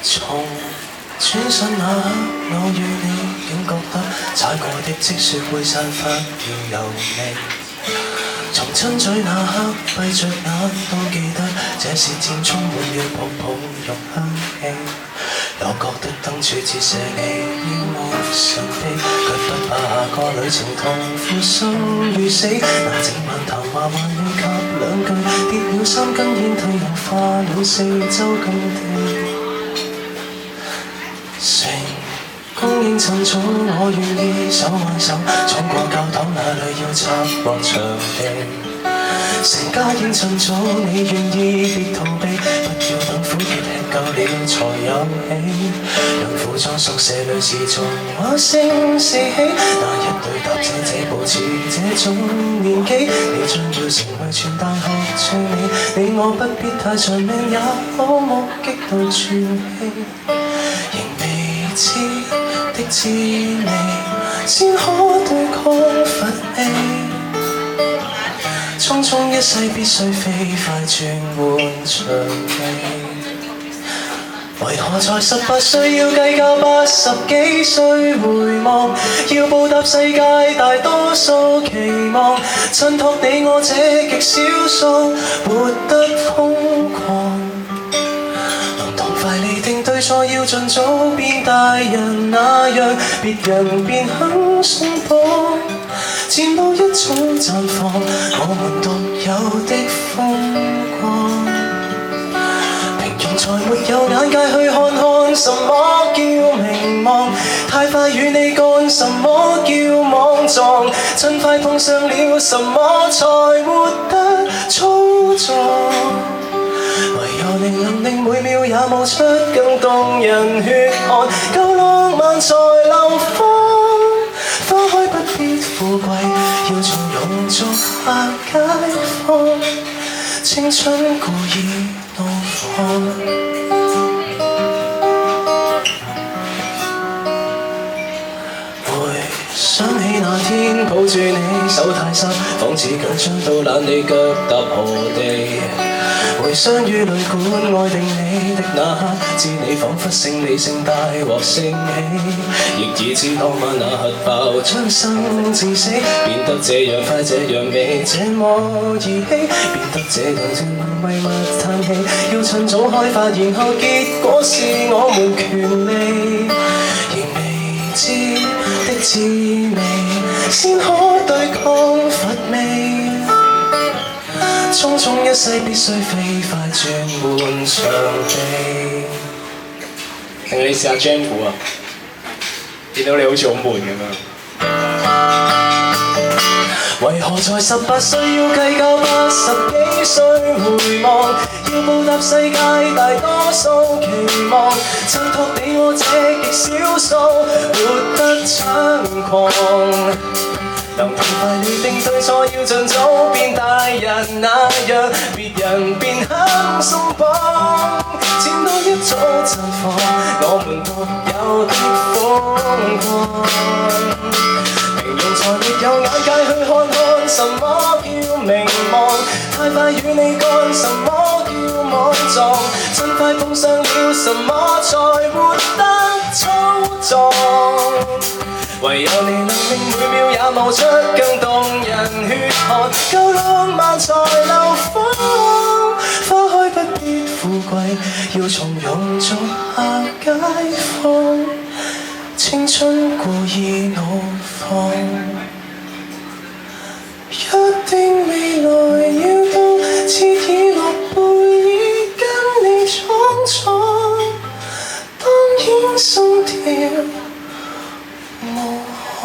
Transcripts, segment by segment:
從轉身那刻，我與你竟覺得踩過的積雪會散發現柔味。從親嘴那刻，閉着眼都記得，這是漸充滿了泡泡肉香氣。我覺得燈柱折射你煙霧神秘，卻不怕下個旅程痛苦生與死。那整晚談話還未及兩句，跌了3根煙蒂，融化了四周耕地。成功應趁早，我願意手挽手闖過教堂，那裏要拆劃場地。成家應趁早，你願意別逃避，不要等苦澀吃夠了才有喜。讓苦裝宿舍裏是從話聲四起，那一對踏者這步似這種年紀，你將要成為全大學最美。你我不必太長命，也可目擊到傳奇。知的滋味，先可對抗乏味。匆匆一世必須飛快轉換場地。為何才18歲要計較80幾歲回望？要報答世界大多數期望，襯托你我這極少數活得瘋狂。釐定對錯要盡早變大人那樣，別人便肯鬆綁。前路一早綻放我們獨有的風光。平庸才沒有眼界去看看什麼叫名望，太快與你幹什麼叫莽撞，趁快碰上了什麼才活得粗壯。唯有你能令每秒也冒出更動人血汗，夠浪漫才流芳。花開不必富貴，要從容做下街坊。青春故意怒放。想起那天抱住你手太濕，仿似緊張到懶你腳踏何地。回想於旅館愛定你的那刻，知你彷彿勝利盛大或盛喜，亦已知當晚那核爆將生致死，變得這樣快這樣美這麼兒戲，變得這樣絕望為物嘆氣，要趁早開發，然後結果是我們權利。仍未知的滋味，先可對抗乏味。匆匆一世必須飛快轉換場地。定你試下 jam 鼓啊！見到你好似好悶咁樣。為何才18歲要計較80幾歲回望？要報答世界大多數期望，襯托你我這極少數活得猖狂。能平快釐定對錯，要盡早變大人那樣，別人便肯鬆綁。前路一早綻放我們獨有的風光。平庸才沒有眼界去看看什麼叫名望，太快與你幹什麼叫莽撞，趁快碰上了什麼才活得粗壯。唯有你能令每秒也冒出更動人血汗，夠浪漫才流芳。花開不必富貴，要從容做下街坊。青春故意怒放，約定未來要到，自已樂背已跟你闖闖，當然心跳無憾。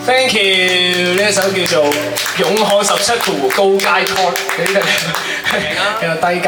Thank you，呢一首叫做勇漢17括弧高階 talk 呢啲係低階。